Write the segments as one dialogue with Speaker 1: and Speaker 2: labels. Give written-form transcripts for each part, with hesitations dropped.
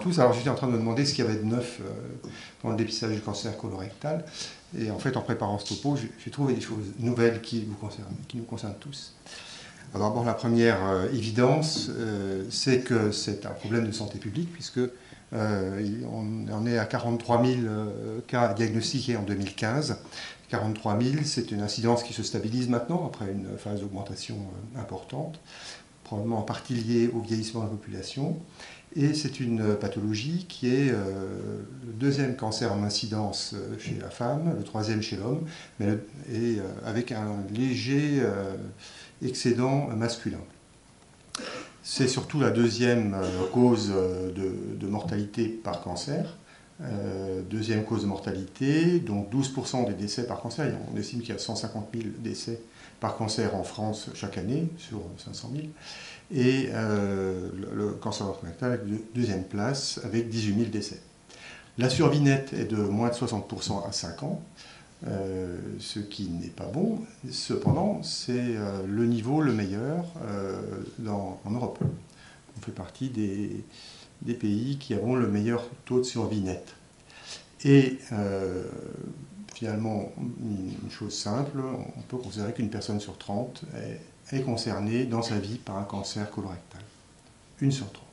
Speaker 1: tous. Alors j'étais en train de me demander ce qu'il y avait de neuf dans le dépistage du cancer colorectal. Et en fait, en préparant ce topo, j'ai trouvé des choses nouvelles qui nous concernent tous. Alors d'abord, la première évidence, c'est que c'est un problème de santé publique, puisque on en est à 43 000 cas diagnostiqués en 2015. 43 000, c'est une incidence qui se stabilise maintenant, après une phase d'augmentation importante, probablement en partie liée au vieillissement de la population. Et c'est une pathologie qui est le deuxième cancer en incidence chez la femme, le troisième chez l'homme, et avec un léger excédent masculin. C'est surtout la deuxième cause de mortalité par cancer. Deuxième cause de mortalité, donc 12% des décès par cancer. On estime qu'il y a 150 000 décès par cancer en France chaque année, sur 500 000. Et le cancer colorectal avec deuxième place, avec 18 000 décès. La survie nette est de moins de 60% à 5 ans, ce qui n'est pas bon. Cependant, c'est le niveau le meilleur en Europe. On fait partie des pays qui avons le meilleur taux de survie nette. Et finalement, une chose simple, on peut considérer qu'une personne sur 30 est concernée dans sa vie par un cancer colorectal. Une sur 30.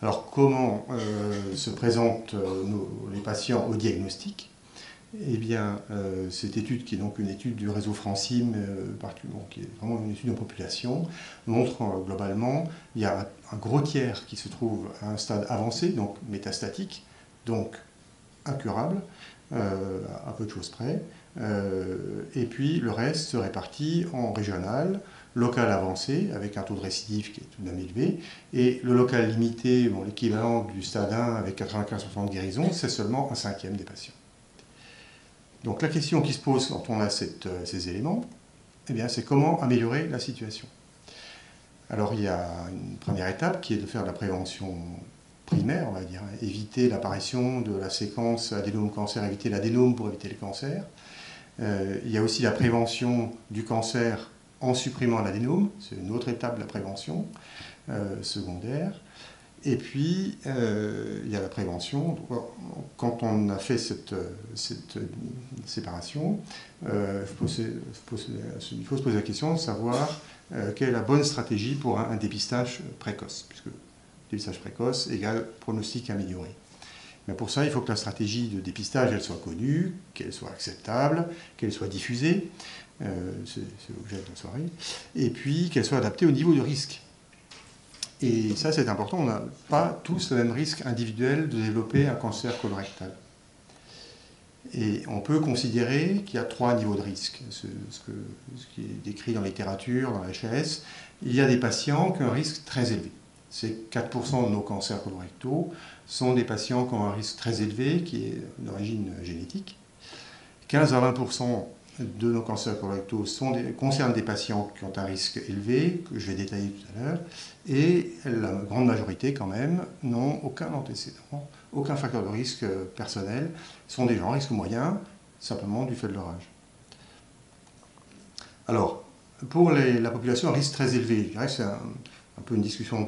Speaker 1: Alors comment se présentent les patients au diagnostic? Eh bien, cette étude, qui est donc une étude du réseau Francim, qui est vraiment une étude en population, montre globalement il y a un gros tiers qui se trouve à un stade avancé, donc métastatique, donc incurable, à peu de choses près, et puis le reste se répartit en régional, local avancé, avec un taux de récidive qui est tout de même élevé, et le local limité, l'équivalent du stade 1 avec 95% de guérison, c'est seulement un cinquième des patients. Donc la question qui se pose quand on a ces éléments, eh bien, c'est comment améliorer la situation. Alors il y a une première étape qui est de faire de la prévention primaire, on va dire, éviter l'apparition de la séquence adénome-cancer, éviter l'adénome pour éviter le cancer. Il y a aussi la prévention du cancer en supprimant l'adénome, c'est une autre étape de la prévention secondaire. Et puis, il y a la prévention. Quand on a fait cette séparation, il faut se poser la question de savoir quelle est la bonne stratégie pour un dépistage précoce, puisque dépistage précoce égale pronostic amélioré. Mais pour ça, il faut que la stratégie de dépistage elle soit connue, qu'elle soit acceptable, qu'elle soit diffusée, c'est l'objet de la soirée, et puis qu'elle soit adaptée au niveau de risque. Et ça, c'est important, on n'a pas tous le même risque individuel de développer un cancer colorectal. Et on peut considérer qu'il y a 3 niveaux de risque, ce qui est décrit dans la littérature, dans la HAS. Il y a des patients qui ont un risque très élevé. C'est 4% de nos cancers colorectaux sont des patients qui ont un risque très élevé, qui est d'origine génétique. 15 à 20% de nos cancers colorectaux concernent des patients qui ont un risque élevé, que je vais détailler tout à l'heure, et la grande majorité, quand même, n'ont aucun antécédent, aucun facteur de risque personnel. Ce sont des gens à risque moyen, simplement du fait de leur âge. Alors, pour la population à risque très élevé, je dirais que c'est un peu une discussion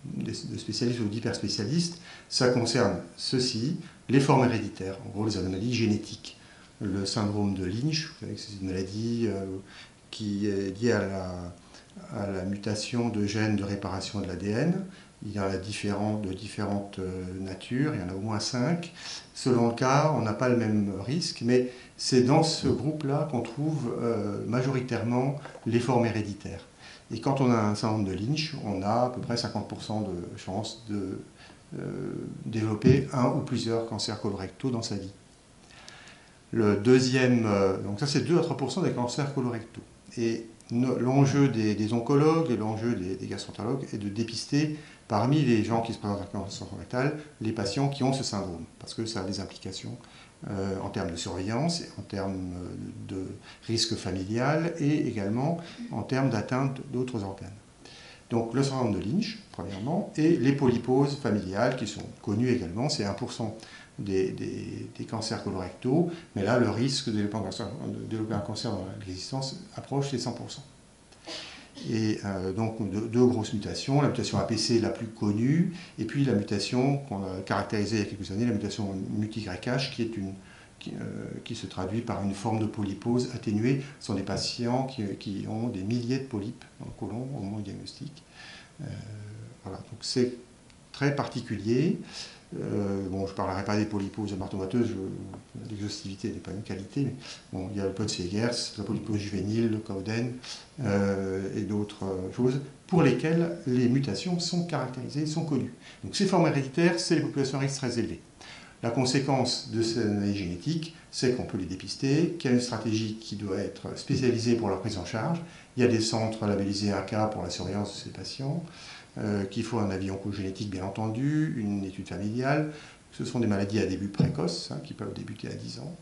Speaker 1: de spécialistes ou d'hyperspécialistes, ça concerne ceci, les formes héréditaires, en gros les anomalies génétiques. Le syndrome de Lynch, vous savez que c'est une maladie qui est liée à la mutation de gènes de réparation de l'ADN. Il y en a de différentes natures, il y en a au moins 5. Selon le cas, on n'a pas le même risque, mais c'est dans ce groupe-là qu'on trouve majoritairement les formes héréditaires. Et quand on a un syndrome de Lynch, on a à peu près 50% de chances de développer un ou plusieurs cancers colorectaux dans sa vie. Le deuxième, donc ça c'est 2 à 3% des cancers colorectaux. Et l'enjeu des oncologues et l'enjeu des gastroentérologues est de dépister parmi les gens qui se présentent à un cancer colorectal les patients qui ont ce syndrome, parce que ça a des implications en termes de surveillance, en termes de risque familial et également en termes d'atteinte d'autres organes. Donc le syndrome de Lynch, premièrement, et les polyposes familiales qui sont connues également, c'est 1% des cancers colorectaux, mais là le risque de développer un cancer dans l'existence approche les 100%. Et donc deux grosses mutations, la mutation APC la plus connue, et puis la mutation qu'on a caractérisée il y a quelques années, la mutation MUT-YH, qui se traduit par une forme de polypose atténuée. Ce sont des patients qui ont des milliers de polypes dans le côlon au moment du diagnostic. Voilà, donc c'est très particulier. Bon, je ne parlerai pas des polyposes amartomateuses, l'exhaustivité n'est pas une qualité, mais bon, il y a le Peutz-Jeghers, la polypose juvénile, le Cowden et d'autres choses pour lesquelles les mutations sont caractérisées, sont connues. Donc ces formes héréditaires, c'est les populations à risque très élevées. La conséquence de ces analyses génétiques, c'est qu'on peut les dépister, qu'il y a une stratégie qui doit être spécialisée pour leur prise en charge. Il y a des centres labellisés AK pour la surveillance de ces patients, qu'il faut un avis oncogénétique bien entendu, une étude familiale. Ce sont des maladies à début précoce, qui peuvent débuter à 10 ans.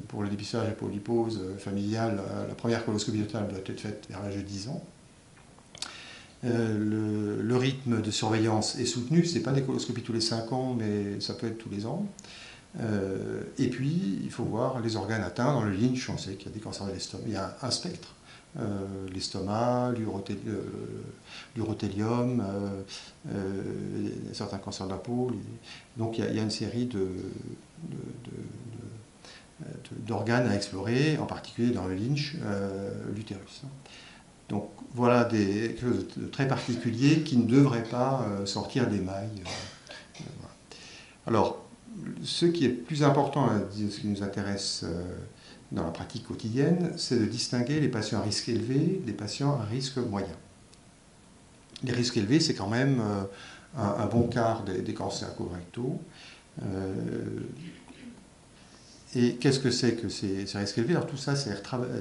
Speaker 1: Pour le dépistage de la polypose familiale, la première coloscopie totale doit être faite vers l'âge de 10 ans. Le rythme de surveillance est soutenu, ce n'est pas des coloscopies tous les 5 ans, mais ça peut être tous les ans. Et puis, il faut voir les organes atteints. Dans le Lynch, on sait qu'il y a des cancers de l'estomac. Il y a un spectre. L'estomac, l'urothélium, certains cancers de la peau. Donc il y a une série d'organes à explorer, en particulier dans le Lynch, l'utérus. Donc voilà quelque chose de très particulier qui ne devrait pas sortir des mailles. Voilà. Alors, ce qui est plus important, ce qui nous intéresse dans la pratique quotidienne, c'est de distinguer les patients à risque élevé des patients à risque moyen. Les risques élevés, c'est quand même un bon quart des cancers colorectaux. Et qu'est-ce que c'est que ces risques élevés? Alors tout ça, ça a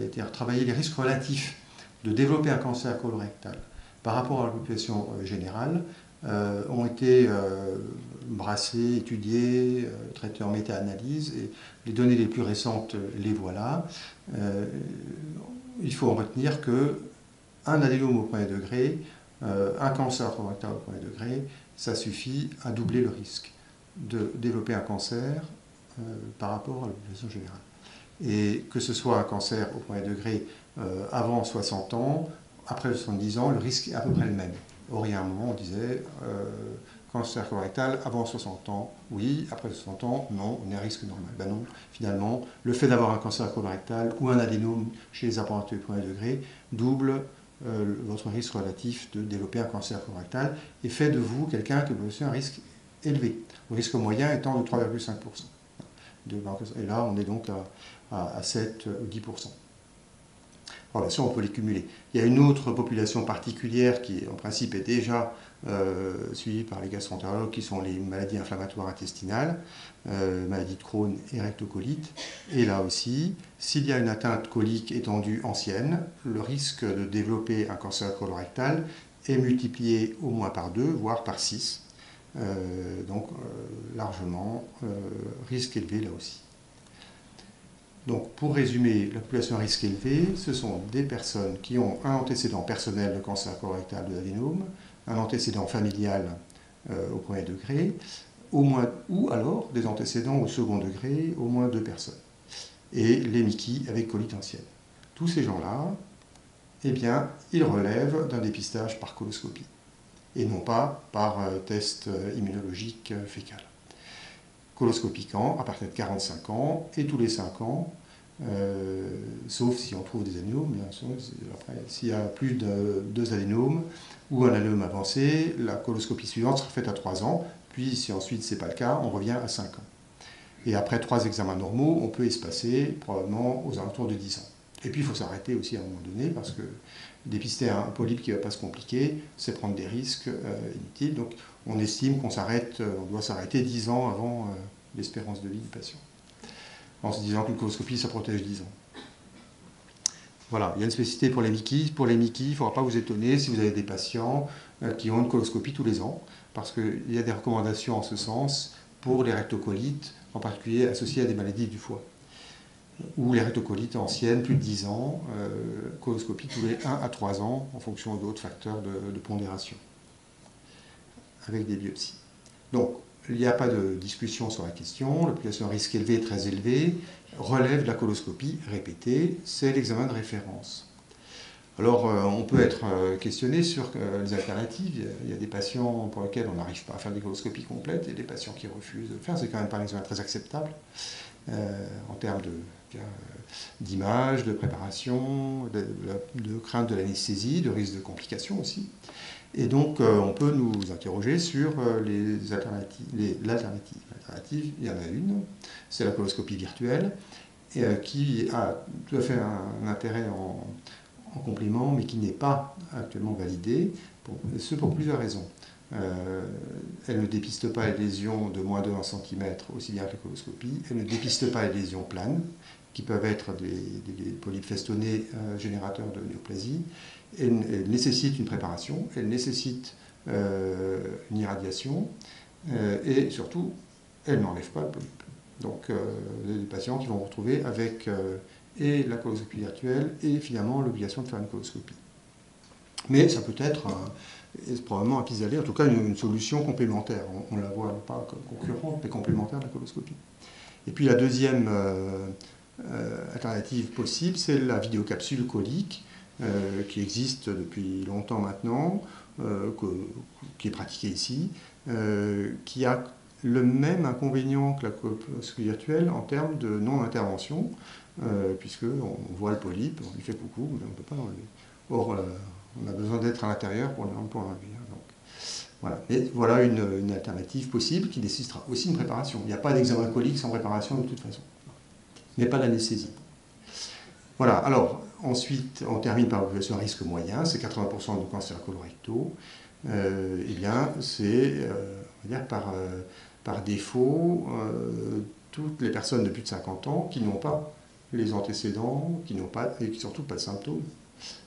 Speaker 1: été retravaillé, les risques relatifs de développer un cancer colorectal par rapport à la population générale ont été brassés, étudiés, traités en méta-analyse, et les données les plus récentes, les voilà. Il faut en retenir qu'un adénome au premier degré, un cancer colorectal au premier degré, ça suffit à doubler le risque de développer un cancer par rapport à la population générale. Et que ce soit un cancer au premier degré avant 60 ans, après 70 ans, le risque est à peu près le même. Or, il y a un moment, on disait cancer colorectal avant 60 ans, oui, après 60 ans, non, on est à risque normal. Ben non, finalement, le fait d'avoir un cancer colorectal ou un adénome chez les apparentés du premier degré double votre risque relatif de développer un cancer colorectal et fait de vous quelqu'un qui a un risque élevé, le risque moyen étant de 3,5%. Et là, on est donc à 7 ou 10%. Alors, bien sûr, on peut les cumuler. Il y a une autre population particulière qui, en principe, est déjà suivie par les gastroentérologues, qui sont les maladies inflammatoires intestinales, maladies de Crohn et rectocolite. Et là aussi, s'il y a une atteinte colique étendue ancienne, le risque de développer un cancer colorectal est multiplié au moins par 2, voire par 6. Donc, largement, risque élevé là aussi. Donc, pour résumer, la population à risque élevé, ce sont des personnes qui ont un antécédent personnel de cancer colorectal de l'adénome, un antécédent familial au premier degré, ou alors des antécédents au second degré, au moins 2 personnes. Et les MICI avec colite ancienne. Tous ces gens-là, eh bien, ils relèvent d'un dépistage par coloscopie, et non pas par test immunologique fécal. Coloscopie quand? À partir de 45 ans et tous les 5 ans, sauf si on trouve des adénomes. Bien sûr, s'il y a plus de 2 adénomes ou un adénome avancé, la coloscopie suivante sera faite à 3 ans, puis si ensuite ce n'est pas le cas, on revient à 5 ans. Et après 3 examens normaux, on peut espacer probablement aux alentours de 10 ans. Et puis il faut s'arrêter aussi à un moment donné, parce que dépister un polype qui ne va pas se compliquer, c'est prendre des risques inutiles. Donc on estime qu'on doit s'arrêter 10 ans avant l'espérance de vie du patient, en se disant que la coloscopie, ça protège 10 ans. Voilà, il y a une spécificité pour les MICI. Pour les MICI, il ne faudra pas vous étonner si vous avez des patients qui ont une coloscopie tous les ans, parce qu'il y a des recommandations en ce sens pour les rectocolites, en particulier associées à des maladies du foie, ou les rectocolites anciennes, plus de 10 ans, coloscopie tous les 1 à 3 ans, en fonction d'autres facteurs de pondération, avec des biopsies. Donc, il n'y a pas de discussion sur la question. La population à risque élevé, très élevé, relève de la coloscopie répétée, c'est l'examen de référence. Alors, on peut être questionné sur les alternatives. Il y a des patients pour lesquels on n'arrive pas à faire des coloscopies complètes et des patients qui refusent de le faire. C'est quand même pas un examen très acceptable en termes d'image, de préparation, de crainte de l'anesthésie, de risque de complications aussi. Et donc, on peut nous interroger sur les alternatives. L'alternative, il y en a une, c'est la coloscopie virtuelle, qui a tout à fait un intérêt en complément, mais qui n'est pas actuellement validée, pour plusieurs raisons. Elle ne dépiste pas les lésions de moins de 1 cm, aussi bien que la coloscopie. Elle ne dépiste pas les lésions planes, qui peuvent être des polypes festonnés générateurs de néoplasie. Elle nécessite une préparation, elle nécessite une irradiation, et surtout, elle n'enlève pas le polype. Donc, des patients qui vont se retrouver avec et la coloscopie virtuelle et finalement l'obligation de faire une coloscopie. Mais ça peut être probablement un pis-aller, en tout cas une solution complémentaire. On la voit pas comme concurrente, mais complémentaire de la coloscopie. Et puis la deuxième alternative possible, c'est la vidéocapsule colique, qui existe depuis longtemps maintenant, qui est pratiquée ici, qui a le même inconvénient que la coloscopie virtuelle en termes de non-intervention, puisqu'on voit le polype, on lui fait coucou, mais on ne peut pas l'enlever. Or, on a besoin d'être à l'intérieur pour l'enlever. Donc, voilà. Et voilà une alternative possible qui nécessitera aussi une préparation. Il n'y a pas d'examen colique sans préparation de toute façon, mais pas d'anesthésie. Voilà, alors ensuite on termine par la population à risque moyen, c'est 80% de cancers colorectaux. Eh bien, c'est, on va dire, par défaut, toutes les personnes de plus de 50 ans qui n'ont pas les antécédents, qui n'ont pas, et surtout pas de symptômes,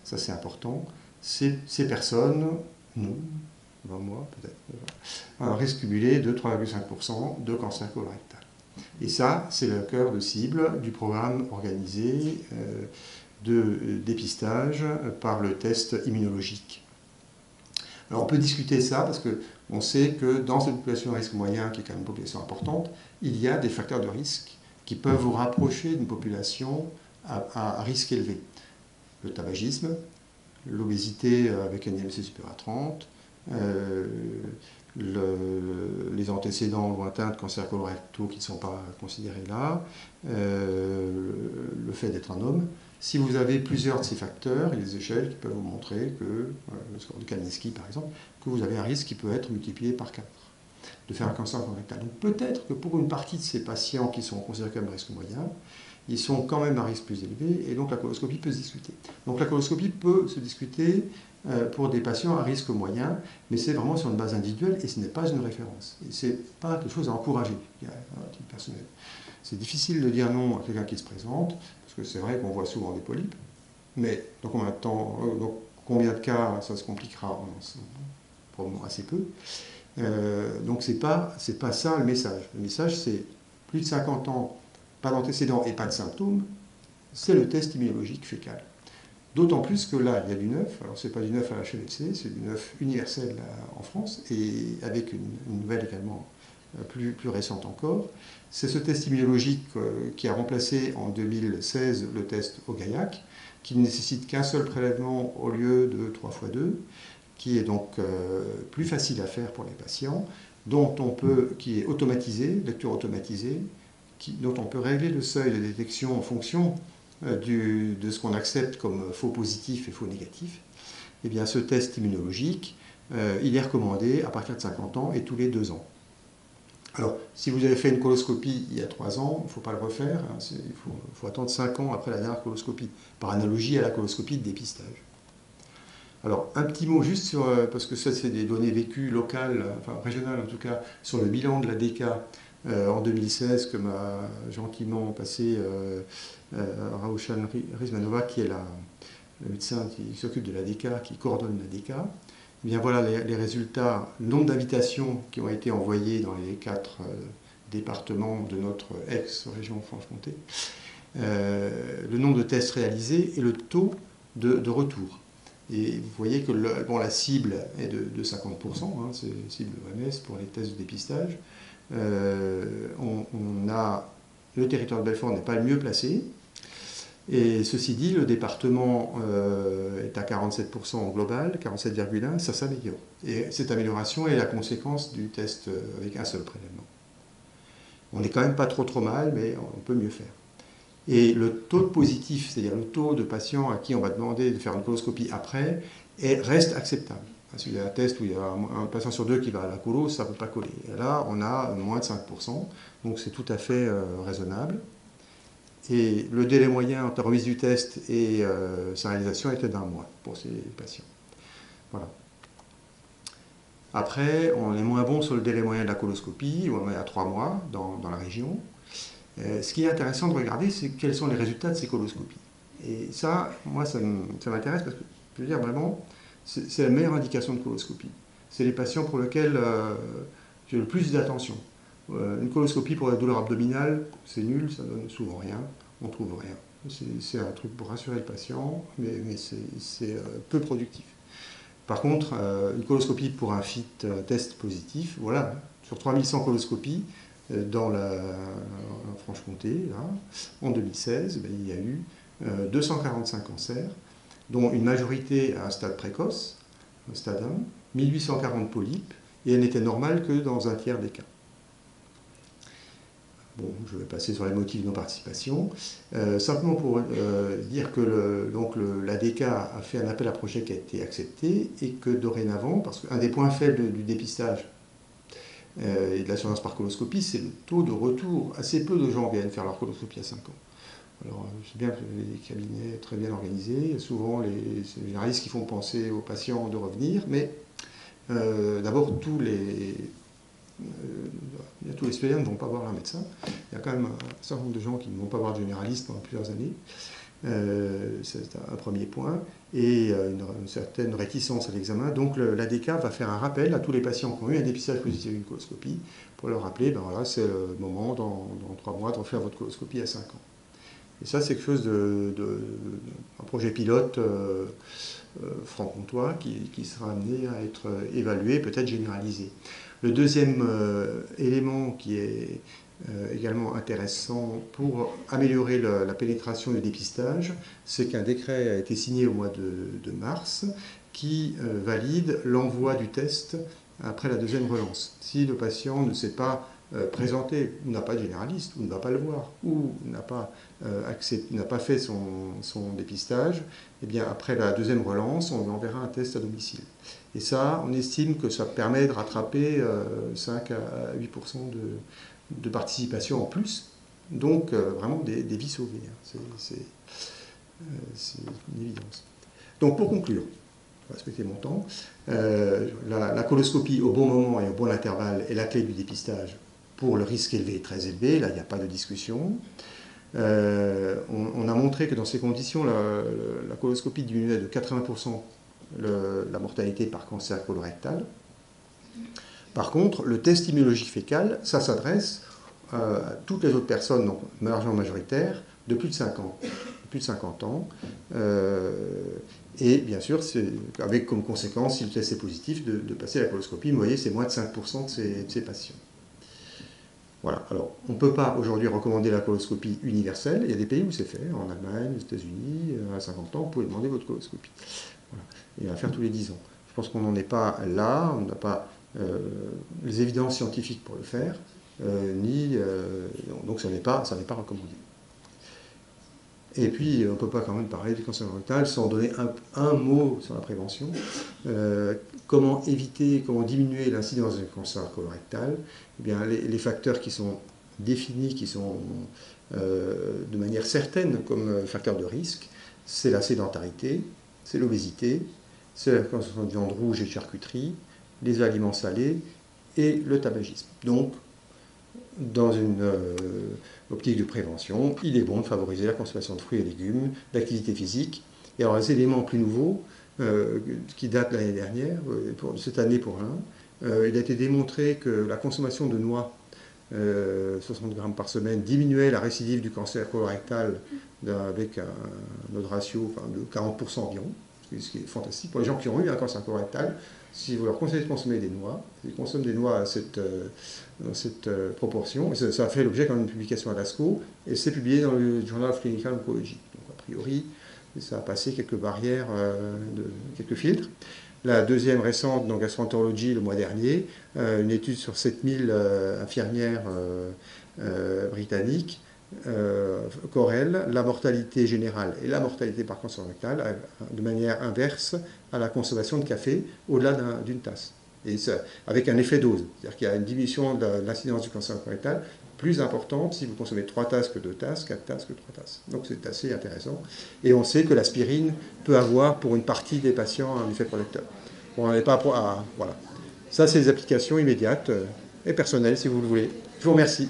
Speaker 1: ça c'est important, ces personnes, nous, 20 mois peut-être, un risque cumulé de 3,5% de cancer colorectal. Et ça, c'est le cœur de cible du programme organisé de dépistage par le test immunologique. Alors on peut discuter ça parce qu'on sait que dans cette population à risque moyen, qui est quand même une population importante, il y a des facteurs de risque qui peuvent vous rapprocher d'une population à risque élevé. Le tabagisme, l'obésité avec un IMC supérieur à 30, les antécédents lointains de cancers colorectaux qui ne sont pas considérés là, le fait d'être un homme. Si vous avez plusieurs de ces facteurs, il y a des échelles qui peuvent vous montrer que, le score de Kalinski par exemple, que vous avez un risque qui peut être multiplié par 4 de faire un cancer colorectal. Donc peut-être que pour une partie de ces patients qui sont considérés comme risque moyen, ils sont quand même à risque plus élevé, et donc la coloscopie peut se discuter. Donc la coloscopie peut se discuter pour des patients à risque moyen, mais c'est vraiment sur une base individuelle et ce n'est pas une référence. Et ce n'est pas quelque chose à encourager, à titre personnel. C'est difficile de dire non à quelqu'un qui se présente, parce que c'est vrai qu'on voit souvent des polypes, mais dans combien de temps, dans combien de cas ça se compliquera, probablement assez peu. Donc c'est pas ça le message. Le message c'est plus de 50 ans, pas d'antécédents et pas de symptômes, c'est le test immunologique fécal. D'autant plus que là, il y a du neuf. Alors, ce n'est pas du neuf à la HNFC, c'est du neuf universel en France, et avec une nouvelle également plus récente encore. C'est ce test immunologique qui a remplacé en 2016 le test au Gaillac, qui ne nécessite qu'un seul prélèvement au lieu de 3x2, qui est donc plus facile à faire pour les patients, qui est automatisé, lecture automatisée, dont on peut régler le seuil de détection en fonction de ce qu'on accepte comme faux positif et faux négatif. Eh bien, ce test immunologique, il est recommandé à partir de 50 ans et tous les 2 ans. Alors, si vous avez fait une coloscopie il y a 3 ans, il ne faut pas le refaire, hein, il faut attendre 5 ans après la dernière coloscopie, par analogie à la coloscopie de dépistage. Alors, un petit mot juste sur, parce que ça c'est des données vécues locales, enfin régionales en tout cas, sur le bilan de la DECA en 2016 que m'a gentiment passé Raushan Rizmanova, qui est le médecin qui s'occupe de la DECA, qui coordonne la DECA. Eh bien voilà les résultats, le nombre d'invitations qui ont été envoyées dans les 4 départements de notre ex-région Franche-Comté, le nombre de tests réalisés et le taux de retour. Et vous voyez que la cible est de 50%, hein, c'est la cible OMS pour les tests de dépistage. Le territoire de Belfort n'est pas le mieux placé. Et ceci dit, le département est à 47% en global, 47,1%, ça s'améliore. Et cette amélioration est la conséquence du test avec un seul prélèvement. On n'est quand même pas trop mal, mais on peut mieux faire. Et le taux de positif, c'est-à-dire le taux de patients à qui on va demander de faire une coloscopie après, reste acceptable. Si vous avez un test où il y a un patient sur 2 qui va à la colo, ça ne peut pas coller. Et là, on a moins de 5%, donc c'est tout à fait raisonnable. Et le délai moyen entre la remise du test et sa réalisation était d'1 mois pour ces patients. Voilà. Après, on est moins bon sur le délai moyen de la coloscopie, où on est à 3 mois dans la région. Ce qui est intéressant de regarder, c'est quels sont les résultats de ces coloscopies. Et ça, moi, ça m'intéresse parce que, je veux dire, vraiment, c'est la meilleure indication de coloscopie. C'est les patients pour lesquels j'ai le plus d'attention. Une coloscopie pour la douleur abdominale, c'est nul, ça donne souvent rien, on trouve rien. C'est un truc pour rassurer le patient, mais c'est peu productif. Par contre, une coloscopie pour un FIT test positif, voilà, sur 3100 coloscopies, dans la Franche-Comté, en 2016, ben, il y a eu 245 cancers, dont une majorité à un stade précoce, un stade 1, 1840 polypes, et elle n'était normale que dans un tiers des cas. Bon, je vais passer sur les motifs de non-participation. Simplement pour dire que l'ADK a fait un appel à projet qui a été accepté et que dorénavant, parce qu'un des points faibles du dépistage et de la surveillance par coloscopie, c'est le taux de retour. Assez peu de gens viennent faire leur coloscopie à 5 ans. Alors, je sais bien que les cabinets très bien organisés, souvent les généralistes qui font penser aux patients de revenir, mais d'abord tous les spécialistes ne vont pas voir un médecin. Il y a quand même un certain nombre de gens qui ne vont pas voir de généraliste pendant plusieurs années. C'est un premier point. Et une certaine réticence à l'examen. Donc l'ADK va faire un rappel à tous les patients qui ont eu un dépistage positif d'une coloscopie pour leur rappeler, ben voilà, c'est le moment dans 3 mois de refaire votre coloscopie à 5 ans. Et ça, c'est quelque chose un projet pilote franc-comtois qui sera amené à être évalué, peut-être généralisé. Le deuxième élément qui est également intéressant pour améliorer la pénétration du dépistage, c'est qu'un décret a été signé au mois de mars qui valide l'envoi du test après la deuxième relance. Si le patient ne s'est pas présenté, ou n'a pas de généraliste, ou ne va pas le voir, ou n'a pas fait son dépistage, eh bien après la deuxième relance, on lui enverra un test à domicile. Et ça, on estime que ça permet de rattraper 5 à 8% de participation en plus. Donc vraiment des vies sauvées. Hein. C'est une évidence. Donc pour conclure, je vais respecter mon temps, la coloscopie au bon moment et au bon intervalle est la clé du dépistage pour le risque élevé et très élevé. Là, il n'y a pas de discussion. On a montré que dans ces conditions, la coloscopie diminuait de 80% la mortalité par cancer colorectal. Par contre, le test immunologique fécal, ça s'adresse à toutes les autres personnes, donc largement majoritaires, de plus de 50 ans. Et bien sûr, c'est avec comme conséquence, si le test est positif, de passer à la coloscopie. Vous voyez, c'est moins de 5% de ces patients. Voilà. Alors, on ne peut pas aujourd'hui recommander la coloscopie universelle. Il y a des pays où c'est fait, en Allemagne, aux États-Unis, à 50 ans, vous pouvez demander votre coloscopie. Voilà. Et à faire tous les 10 ans. Je pense qu'on n'en est pas là, on n'a pas les évidences scientifiques pour le faire, donc ça n'est pas recommandé. Et puis, on ne peut pas quand même parler du cancer colorectal sans donner un mot sur la prévention. Comment éviter, comment diminuer l'incidence du cancer colorectal? Eh bien, les facteurs qui sont définis, qui sont de manière certaine comme facteurs de risque, c'est la sédentarité, c'est l'obésité, c'est la consommation de viande rouge et de charcuterie, les aliments salés et le tabagisme. Donc, dans une optique de prévention, il est bon de favoriser la consommation de fruits et légumes, l'activité physique. Et alors, les éléments plus nouveaux, qui datent de l'année dernière, pour cette année pour l'un, il a été démontré que la consommation de noix, 60 grammes par semaine, diminuait la récidive du cancer colorectal avec un autre ratio de 40% environ, ce qui est fantastique. Pour les gens qui ont eu un cancer colorectal, si vous leur conseillez de consommer des noix, ils consomment des noix dans cette proportion, et ça a fait l'objet d'une publication à l'ASCO, et c'est publié dans le Journal of Clinical Oncology. Donc priori, et ça a passé quelques barrières, quelques filtres. La deuxième récente, dans Gastroenterology, le mois dernier, une étude sur 7000 infirmières britanniques, corrèle la mortalité générale et la mortalité par cancer rectal de manière inverse à la consommation de café au-delà d'une tasse. Et ça, avec un effet dose, c'est-à-dire qu'il y a une diminution de l'incidence du cancer rectal plus importante si vous consommez 3 tasses que 2 tasses, 4 tasses que 3 tasses. Donc c'est assez intéressant. Et on sait que l'aspirine peut avoir pour une partie des patients un effet protecteur. Bon, on n'est pas voilà. Ça, c'est les applications immédiates et personnelles, si vous le voulez. Je vous remercie.